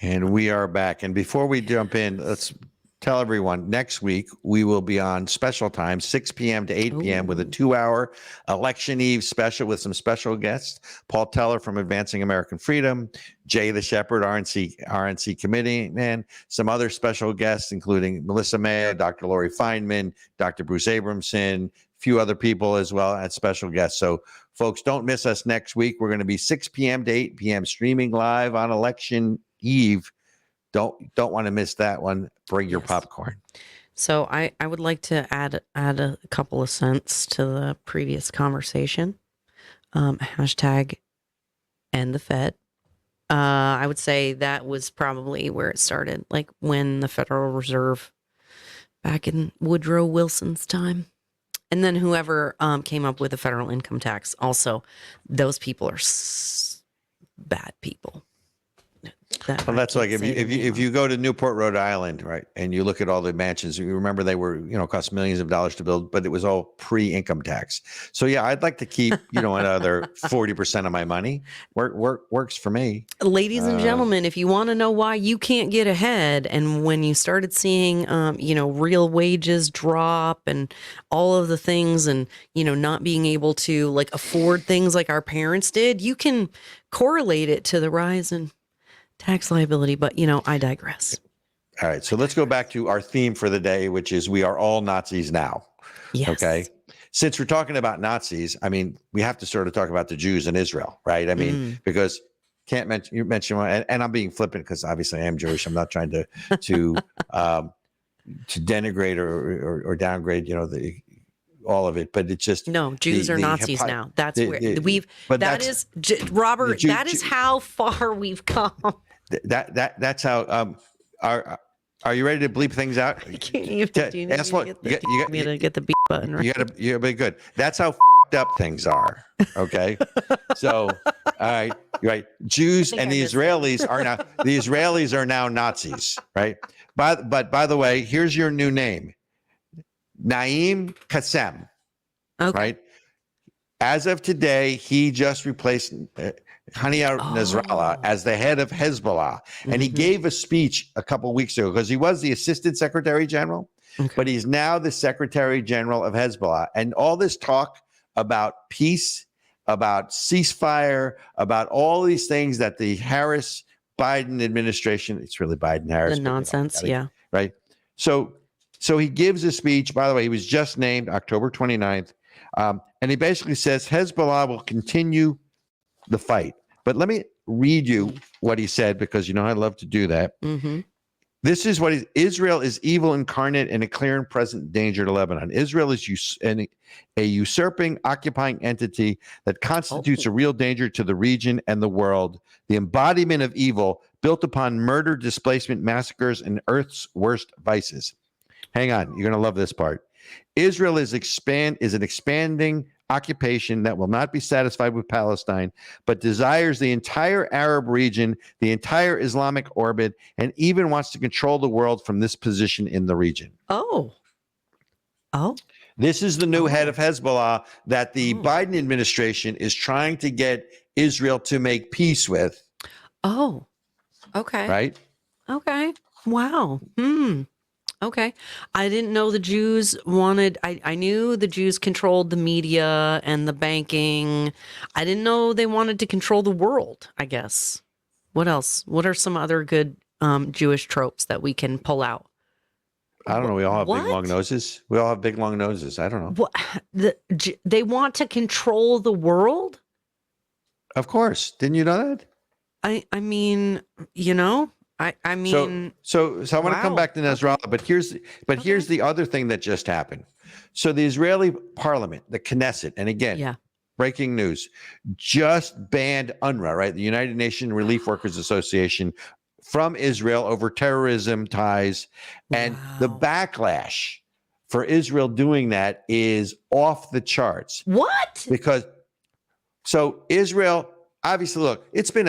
And we are back. And before we jump in, let's tell everyone next week we will be on special time, 6 p.m. to 8 p.m. with a 2-hour election eve special with some special guests. Paul Teller from Advancing American Freedom, Jay the Shepherd, RNC committee, and some other special guests, including Melissa Mayo, Dr. Lori Feynman, Dr. Bruce Abramson, a few other people as well as special guests. So folks, don't miss us next week. We're going to be 6 p.m. to 8 p.m. streaming live on election eve. Don't want to miss that one. Bring your popcorn. So I would like to add a couple of cents to the previous conversation. Hashtag end the Fed. I would say that was probably where it started, like when the Federal Reserve back in Woodrow Wilson's time. And then whoever came up with the federal income tax. Also, those people are bad people. Well, that's like if you go to Newport, Rhode Island, right, and you look at all the mansions, you remember they were, cost millions of dollars to build, but it was all pre-income tax. So yeah, I'd like to keep, another 40% of my money. Works for me. Ladies and gentlemen, if you want to know why you can't get ahead, and when you started seeing, real wages drop and all of the things, and not being able to like afford things like our parents did, you can correlate it to the rise in tax liability, but I digress. All right, so let's go back to our theme for the day, which is we are all Nazis now. Yes. Okay. Since we're talking about Nazis, I mean, we have to sort of talk about the Jews in Israel, right? I mean, because can't mention one, and I'm being flippant because obviously I am Jewish. I'm not trying to denigrate or downgrade, all of it, but it's just no. Jews are Nazis now. That's Robert. That is how far we've come. That's how. Are you ready to bleep things out? You have to get the beep button right. You gotta be good. That's how up things are. Okay, so all right. Jews and the Israelis are now Nazis, right? But by the way, here's your new name. Naim Qassem, right? As of today, he just replaced Hania Nasrallah as the head of Hezbollah. And he gave a speech a couple of weeks ago because he was the assistant secretary general, but he's now the secretary general of Hezbollah. And all this talk about peace, about ceasefire, about all these things that the Harris-Biden administration, it's really Biden-Harris. The nonsense, Right? So he gives a speech. By the way, he was just named October 29th. And he basically says Hezbollah will continue the fight. But let me read you what he said, because I love to do that. This is what Israel is evil incarnate and a clear and present danger to Lebanon. Israel is a usurping, occupying entity that constitutes a real danger to the region and the world, the embodiment of evil built upon murder, displacement, massacres, and Earth's worst vices. Hang on, you're going to love this part. Israel is an expanding occupation that will not be satisfied with Palestine, but desires the entire Arab region, the entire Islamic orbit, and even wants to control the world from this position in the region. Oh. This is the new head of Hezbollah that the Biden administration is trying to get Israel to make peace with. Oh, okay. Right? Okay. Wow. Okay. I didn't know the Jews wanted, I knew the Jews controlled the media and the banking. I didn't know they wanted to control the world, I guess. What else? What are some other good Jewish tropes that we can pull out? I don't know. We all have big, long noses. We all have big, long noses. I don't know. What? They want to control the world? Of course. Didn't you know that? I mean, I mean, so I want to come back to Nasrallah, but here's the other thing that just happened. So the Israeli parliament, the Knesset, and again, breaking news, just banned UNRWA, right? The United Nations Relief Workers Association, from Israel over terrorism ties. And the backlash for Israel doing that is off the charts. What? Because so Israel, obviously, look, it's been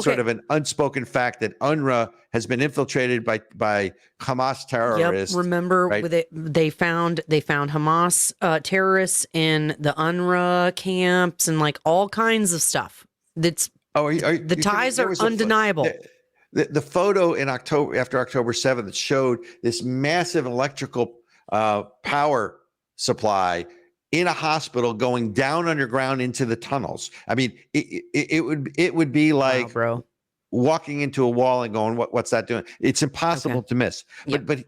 sort of an unspoken fact that UNRWA has been infiltrated by Hamas terrorists. Yep, remember they found Hamas terrorists in the UNRWA camps and like all kinds of stuff. That's the ties are undeniable. the photo in October, after October 7th, that showed this massive electrical power supply in a hospital going down underground into the tunnels. I mean, it would be like, wow, bro. walking into a wall and going, what's that doing? It's impossible to miss. Yep. But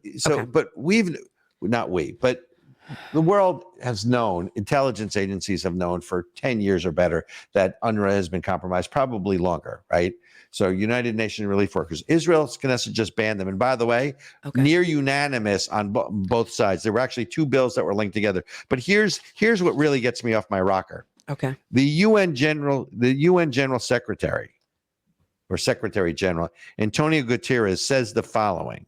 the world has known, intelligence agencies have known for 10 years or better that UNRWA has been compromised, probably longer, right? So United Nations relief workers, Israel's Knesset just banned them. And by the way, near unanimous on both sides. There were actually two bills that were linked together. But here's what really gets me off my rocker. Okay. The UN General Secretary, or Secretary General, Antonio Guterres, says the following.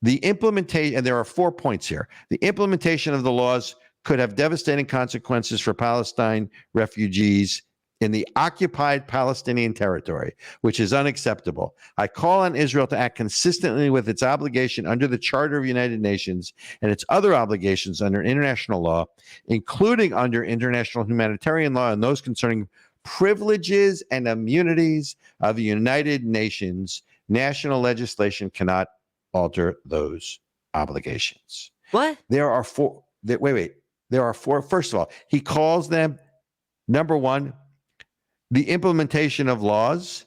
The implementation, and there are 4 points here. The implementation of the laws could have devastating consequences for Palestine refugees in the occupied Palestinian territory, which is unacceptable. I call on Israel to act consistently with its obligation under the Charter of United Nations and its other obligations under international law, including under international humanitarian law and those concerning privileges and immunities of the United Nations. National legislation cannot alter those obligations. What? There are four. There are four. First of all, he calls them, number one, the implementation of laws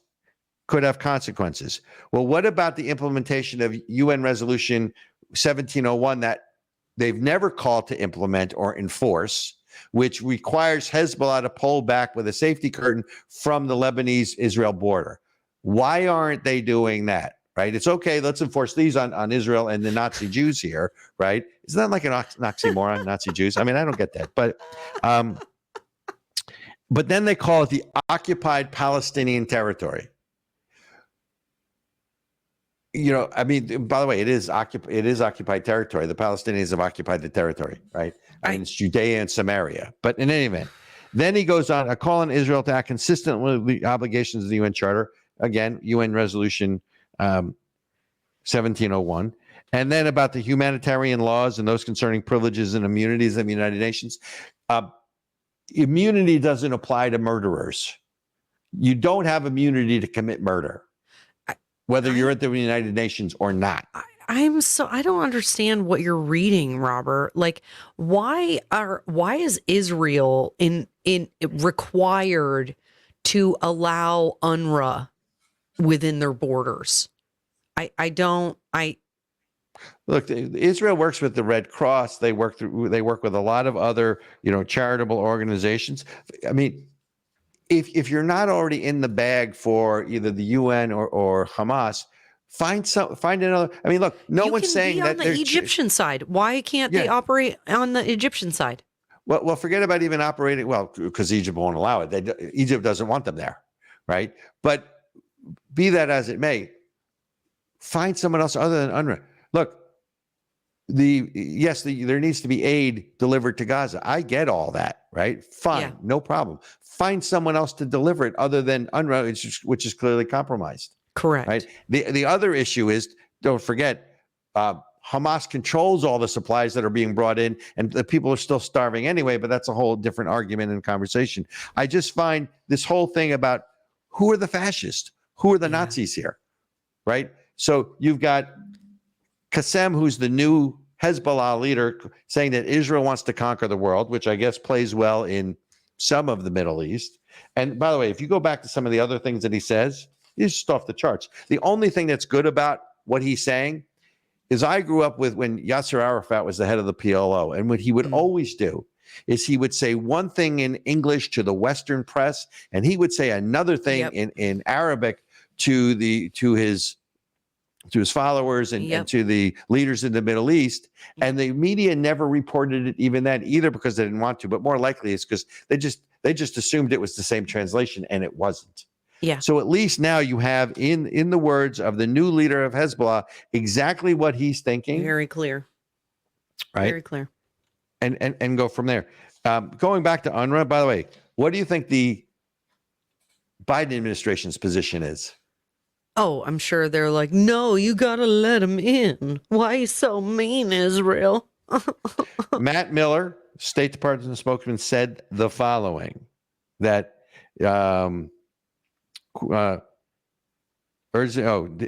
could have consequences. Well, what about the implementation of UN Resolution 1701 that they've never called to implement or enforce, which requires Hezbollah to pull back with a safety curtain from the Lebanese-Israel border? Why aren't they doing that? Right? It's okay. Let's enforce these on Israel and the Nazi Jews here. Right? Isn't that like an oxymoron, Nazi Jews? I mean, I don't get that. But then they call it the occupied Palestinian territory. You know, I mean, by the way, it is occupied territory. The Palestinians have occupied the territory, right? I mean, it's Judea and Samaria. But in any event, then he goes on, a call on Israel to act consistent with the obligations of the UN Charter. Again, UN Resolution 1701. And then about the humanitarian laws and those concerning privileges and immunities of the United Nations. Immunity doesn't apply to murderers. You don't have immunity to commit murder, whether you're at the United Nations or not. I don't understand what you're reading, Robert. Like, why is Israel in required to allow UNRWA within their borders? Look, Israel works with the Red Cross. They work with a lot of other, charitable organizations. I mean, if you're not already in the bag for either the UN or Hamas, find another. I mean, look, no one's saying that on the Egyptian side. Why can't they operate on the Egyptian side? Well, forget about even operating. Well, because Egypt won't allow it. Egypt doesn't want them there, right? But be that as it may, find someone else other than UNRWA. Look, there needs to be aid delivered to Gaza. I get all that, right? Fine, no problem. Find someone else to deliver it other than UNRWA, which is clearly compromised. Correct. Right. The other issue is, don't forget, Hamas controls all the supplies that are being brought in, and the people are still starving anyway. But that's a whole different argument and conversation. I just find this whole thing about who are the fascists, who are the Nazis here, right? So you've got Qassem, who's the new Hezbollah leader, saying that Israel wants to conquer the world, which I guess plays well in some of the Middle East. And by the way, if you go back to some of the other things that he says, he's just off the charts. The only thing that's good about what he's saying is I grew up with when Yasser Arafat was the head of the PLO. And what he would always do is he would say one thing in English to the Western press, and he would say another thing in Arabic to his followers and to the leaders in the Middle East. And the media never reported it even then, either because they didn't want to, but more likely it's because they just assumed it was the same translation, and it wasn't. Yeah. So at least now you have in the words of the new leader of Hezbollah exactly what he's thinking. Very clear. Right. Very clear. And go from there. Going back to UNRWA, by the way, what do you think the Biden administration's position is? Oh, I'm sure they're like, no, you got to let him in. Why are you so mean, Israel? Matt Miller, State Department spokesman, said the following, that Urged,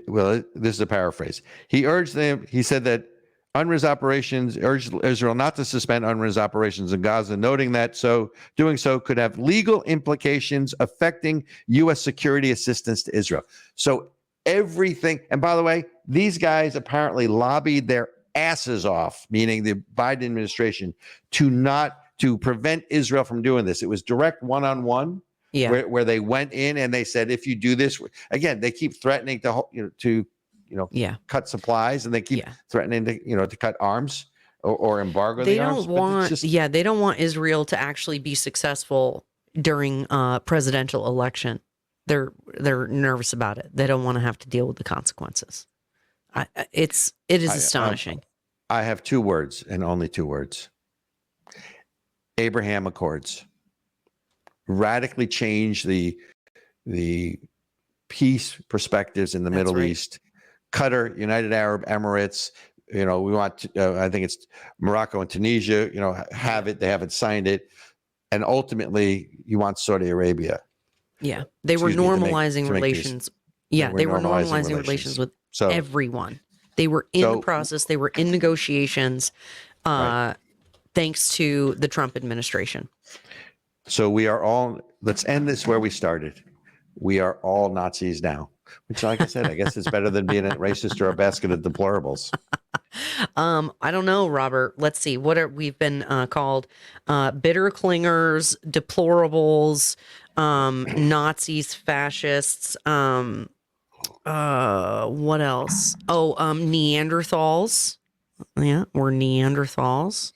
well, this is a paraphrase. He urged them, he said that UNRWA's operations, urged Israel not to suspend UNRWA's operations in Gaza, noting that doing so could have legal implications affecting U.S. security assistance to Israel. So everything, and by the way, these guys apparently lobbied their asses off, meaning the Biden administration, to prevent Israel from doing this. It was direct one-on-one. Yeah. Where they went in and they said, if you do this, again, they keep threatening to cut supplies, and they keep threatening to cut arms or embargo They the arms. don't want, they don't want Israel to actually be successful during presidential election. They're nervous about it. They don't want to have to deal with the consequences. It is astonishing. I have 2 words and only 2 words. Abraham Accords. Radically change the peace perspectives in the Middle East. Qatar, United Arab Emirates, we want I think it's Morocco and Tunisia, have it. They haven't signed it. And ultimately, you want Saudi Arabia. Yeah, they were normalizing relations. Yeah, they were normalizing relations with everyone. They were in the process. They were in negotiations, thanks to the Trump administration. So we are all, let's end this where we started. We are all Nazis now, which, like I said, I guess it's better than being a racist or a basket of deplorables. I don't know, Robert. Let's see. We've been called bitter clingers, deplorables, Nazis, fascists. What else? Oh, Neanderthals. Yeah, we're Neanderthals.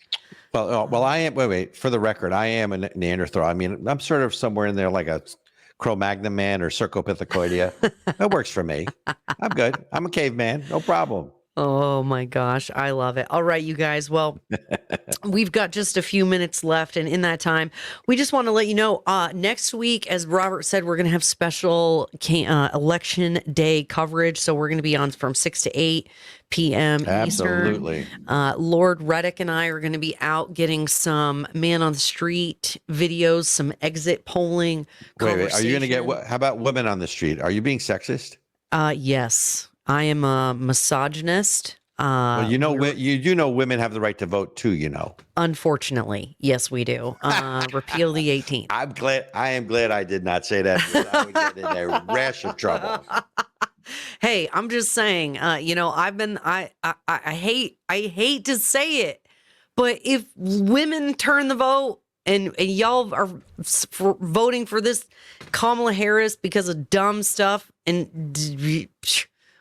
Well, I am. Wait. For the record, I am a Neanderthal. I mean, I'm sort of somewhere in there, like a Cro-Magnon man or Cercopithecoidea. That works for me. I'm good. I'm a caveman. No problem. Oh my gosh, I love it. All right, you guys. Well, we've got just a few minutes left, and in that time, we just want to let you know, next week, as Robert said, we're going to have special election day coverage. So we're going to be on from 6 to 8 p.m. Absolutely. Eastern. Lord Redic and I are going to be out getting some man on the street videos, some exit polling. Wait, are you going to get, how about women on the street? Are you being sexist? Yes. I am a misogynist. Well, you do know women have the right to vote too, Unfortunately, yes, we do. Repeal the 18th. I am glad I did not say that, because I would get in a rash of trouble. Hey, I'm just saying, I hate to say it, but if women turn the vote and y'all are voting for this Kamala Harris because of dumb stuff, and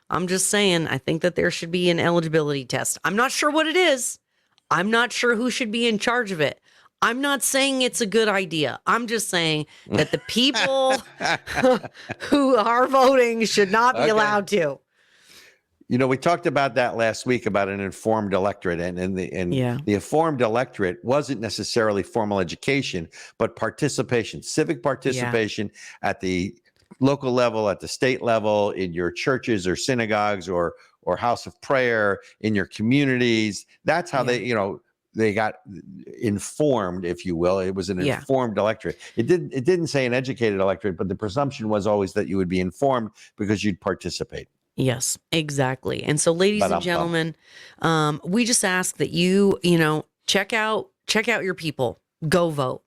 I'm just saying, I think that there should be an eligibility test. I'm not sure what it is. I'm not sure who should be in charge of it. I'm not saying it's a good idea. I'm just saying that the people who are voting should not be allowed to. We talked about that last week, about an informed electorate, and the informed electorate wasn't necessarily formal education, but participation, civic participation at the local level, at the state level, in your churches or synagogues or house of prayer, in your communities. That's how they got informed, if you will. It was an informed electorate. It didn't say an educated electorate, but the presumption was always that you would be informed because you'd participate. Yes, exactly. And so, ladies and gentlemen, we just ask that you check out your people. Go vote.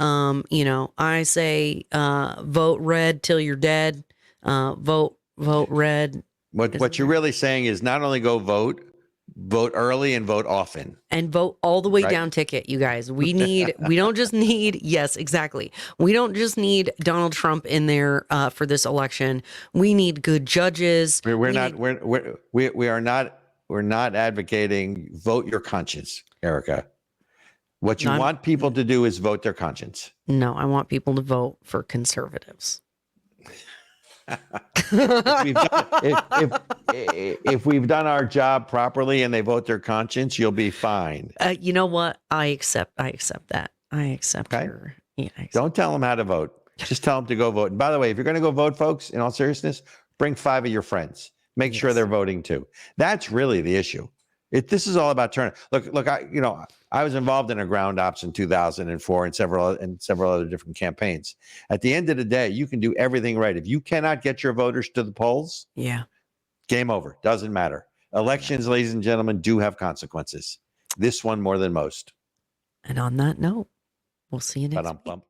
I say vote red till you're dead. Vote red. What you're really saying is not only go vote early and vote often. And vote all the way down ticket, you guys. We don't just need, yes, exactly. We don't just need Donald Trump in there for this election. We need good judges. We're not advocating vote your conscience, Ericka. What you want people to do is vote their conscience. No, I want people to vote for conservatives. If we've done our job properly and they vote their conscience, you'll be fine. You know what? I accept that. I accept your. Yeah, don't tell them how to vote. Just tell them to go vote. And by the way, if you're going to go vote, folks, in all seriousness, bring 5 of your friends. Make sure they're voting too. That's really the issue. This is all about turnout. Look, I was involved in a ground ops in 2004 and several other different campaigns. At the end of the day, you can do everything right. If you cannot get your voters to the polls, Yeah. game over. Doesn't matter. Elections, ladies and gentlemen, do have consequences. This one more than most. And on that note, we'll see you next week. Ba-dum-bum.